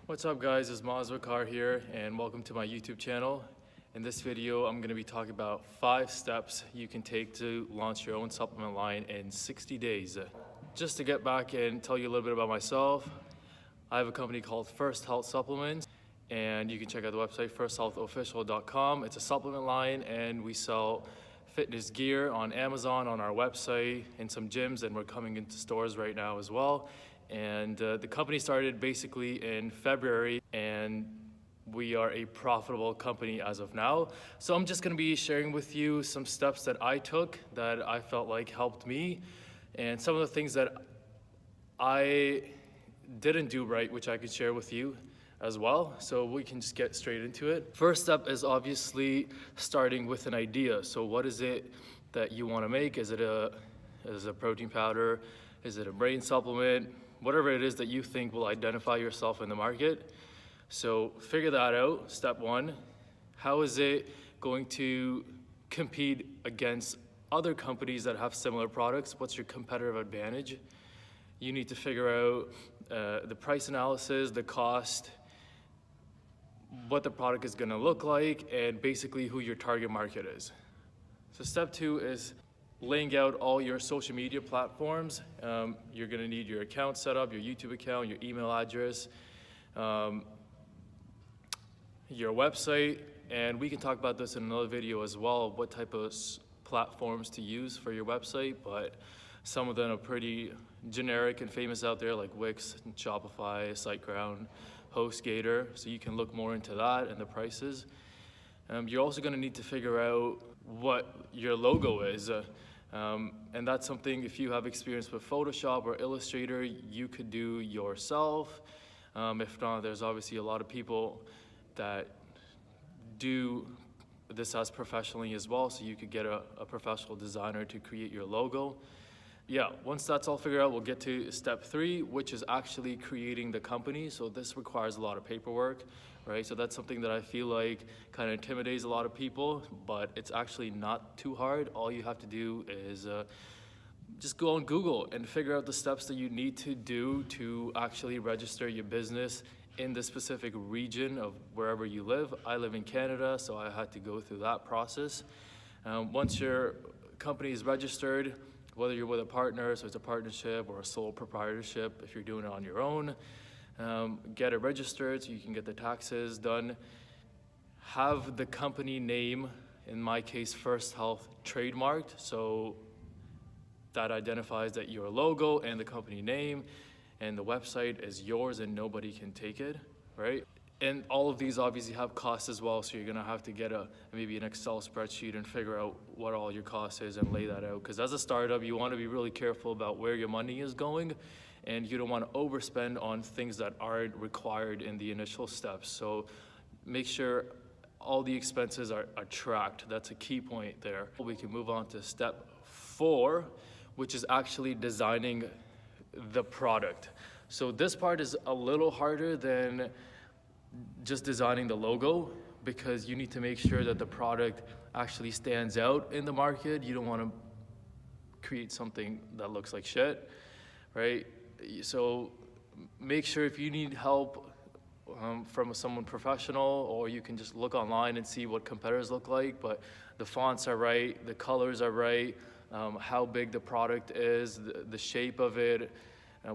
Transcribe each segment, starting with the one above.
What's up guys, it's Mazwakar here and welcome to my YouTube channel. In this video, I'm going to be talking about 5 steps you can take to launch your own supplement line in 60 days. Just to get back and tell you a little bit about myself, I have a company called First Health Supplements and you can check out the website firsthealthofficial.com. It's a supplement line and we sell fitness gear on Amazon, on our website, in some gyms, and we're coming into stores right now as well. And the company started basically in February and we are a profitable company as of now. So I'm just gonna be sharing with you some steps that I took that I felt like helped me and some of the things that I didn't do right, which I could share with you as well. So we can just get straight into it. First step is obviously starting with an idea. So what is it that you wanna make? Is it a protein powder? Is it a brain supplement? Whatever it is that you think will identify yourself in the market. So figure that out, step 1. How is it going to compete against other companies that have similar products? What's your competitive advantage? You need to figure out the price analysis, the cost, what the product is gonna look like, and basically who your target market is. So step 2 is laying out all your social media platforms. You're gonna need your account set up, your YouTube account, your email address, your website, and we can talk about this in another video as well, what type of platforms to use for your website, but some of them are pretty generic and famous out there like Wix, Shopify, SiteGround, HostGator, so you can look more into that and the prices. You're also gonna need to figure out what your logo is. And that's something, if you have experience with Photoshop or Illustrator, you could do yourself. If not, there's obviously a lot of people that do this as professionally as well, so you could get a professional designer to create your logo. Yeah, once that's all figured out, we'll get to step 3, which is actually creating the company. So this requires a lot of paperwork, right? So that's something that I feel like kind of intimidates a lot of people, but it's actually not too hard. All you have to do is just go on Google and figure out the steps that you need to do to actually register your business in the specific region of wherever you live. I live in Canada, so I had to go through that process. Once your company is registered, whether you're with a partner, so it's a partnership or a sole proprietorship, if you're doing it on your own, get it registered so you can get the taxes done. Have the company name, in my case, First Health, trademarked, so that identifies that your logo and the company name and the website is yours and nobody can take it, right? And all of these obviously have costs as well, so you're gonna have to get maybe an Excel spreadsheet and figure out what all your cost is and lay that out. Because as a startup, you wanna be really careful about where your money is going, and you don't wanna overspend on things that aren't required in the initial steps. So make sure all the expenses are tracked. That's a key point there. We can move on to step 4, which is actually designing the product. So this part is a little harder than just designing the logo, because you need to make sure that the product actually stands out in the market. You don't want to create something that looks like shit, right? So make sure, if you need help from someone professional, or you can just look online and see what competitors look like, but the fonts are right, the colors are right, how big the product is, the shape of it,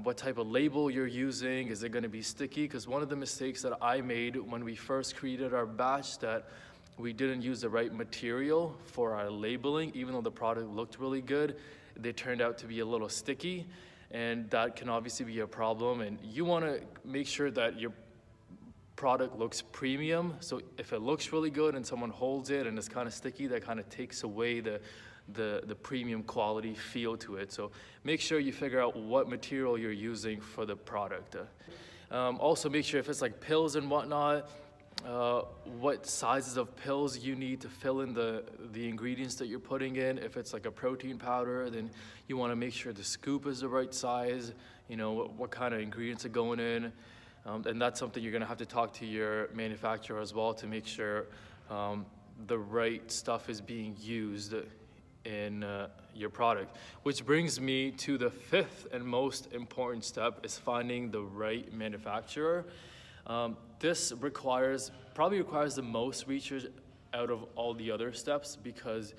what type of label you're using. Is it going to be sticky? Because one of the mistakes that I made when we first created our batch, that we didn't use the right material for our labeling. Even though the product looked really good, they turned out to be a little sticky, and that can obviously be a problem. And you want to make sure that your product looks premium. So if it looks really good and someone holds it and it's kind of sticky, that kind of takes away the premium quality feel to it. So make sure you figure out what material you're using for the product. Also make sure, if it's like pills and whatnot, what sizes of pills you need to fill in the ingredients that you're putting in. If it's like a protein powder, then you want to make sure the scoop is the right size, you know, what kind of ingredients are going in. And that's something you're going to have to talk to your manufacturer as well, to make sure the right stuff is being used in your product. Which brings me to the 5th and most important step, is finding the right manufacturer. This probably requires the most research out of all the other steps, because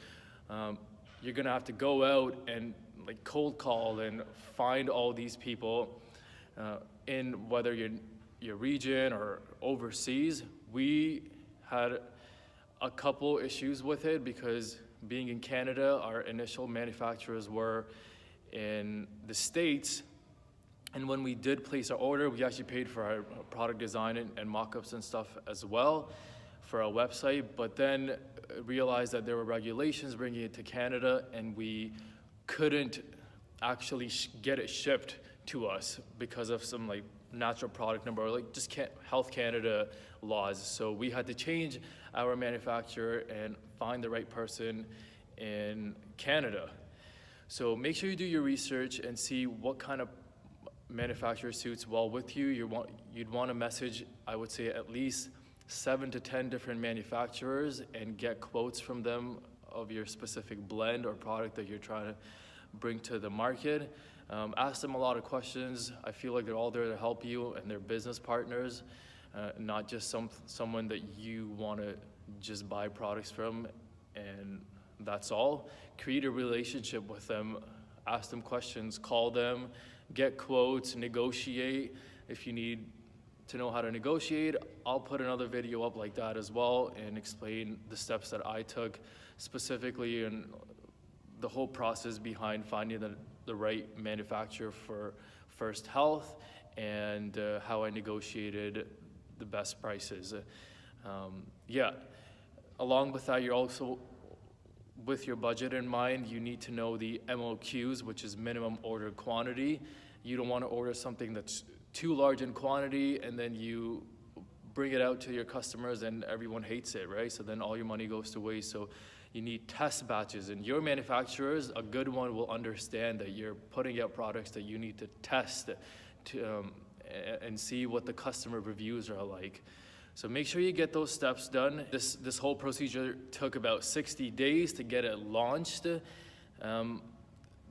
you're gonna have to go out and like cold call and find all these people in whether your region or overseas. We had a couple issues with it because being in Canada, our initial manufacturers were in the States. And when we did place our order, we actually paid for our product design and mock-ups and stuff as well for our website, but then realized that there were regulations bringing it to Canada, and we couldn't actually get it shipped to us because of some like natural product number, or like just Health Canada laws. So we had to change our manufacturer and find the right person in Canada. So make sure you do your research and see what kind of manufacturer suits well with you. You'd want to message, I would say, at least 7 to 10 different manufacturers and get quotes from them of your specific blend or product that you're trying to bring to the market. Ask them a lot of questions. I feel like they're all there to help you, and they're business partners, not just someone that you want to just buy products from and that's all. Create a relationship with them. Ask them questions, call them, get quotes, negotiate. If you need to know how to negotiate, I'll put another video up like that as well and explain the steps that I took specifically and the whole process behind finding the right manufacturer for First Health and how I negotiated the best prices. Yeah, along with that, you're also, with your budget in mind, you need to know the MOQs, which is minimum order quantity. You don't want to order something that's too large in quantity and then you bring it out to your customers and everyone hates it, right? So then all your money goes to waste. So you need test batches, and your manufacturers, a good one, will understand that you're putting out products that you need to test and see what the customer reviews are like. So make sure you get those steps done. This whole procedure took about 60 days to get it launched.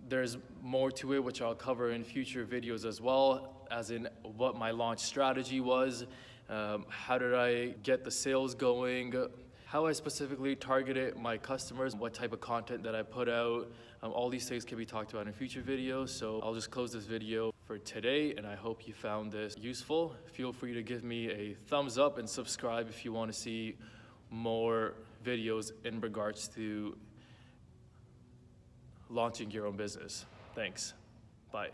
There's more to it, which I'll cover in future videos as well, as in what my launch strategy was, how did I get the sales going, how I specifically targeted my customers, what type of content that I put out. All these things can be talked about in future videos. So I'll just close this video for today, and I hope you found this useful. Feel free to give me a thumbs up and subscribe if you want to see more videos in regards to launching your own business. Thanks. Bye.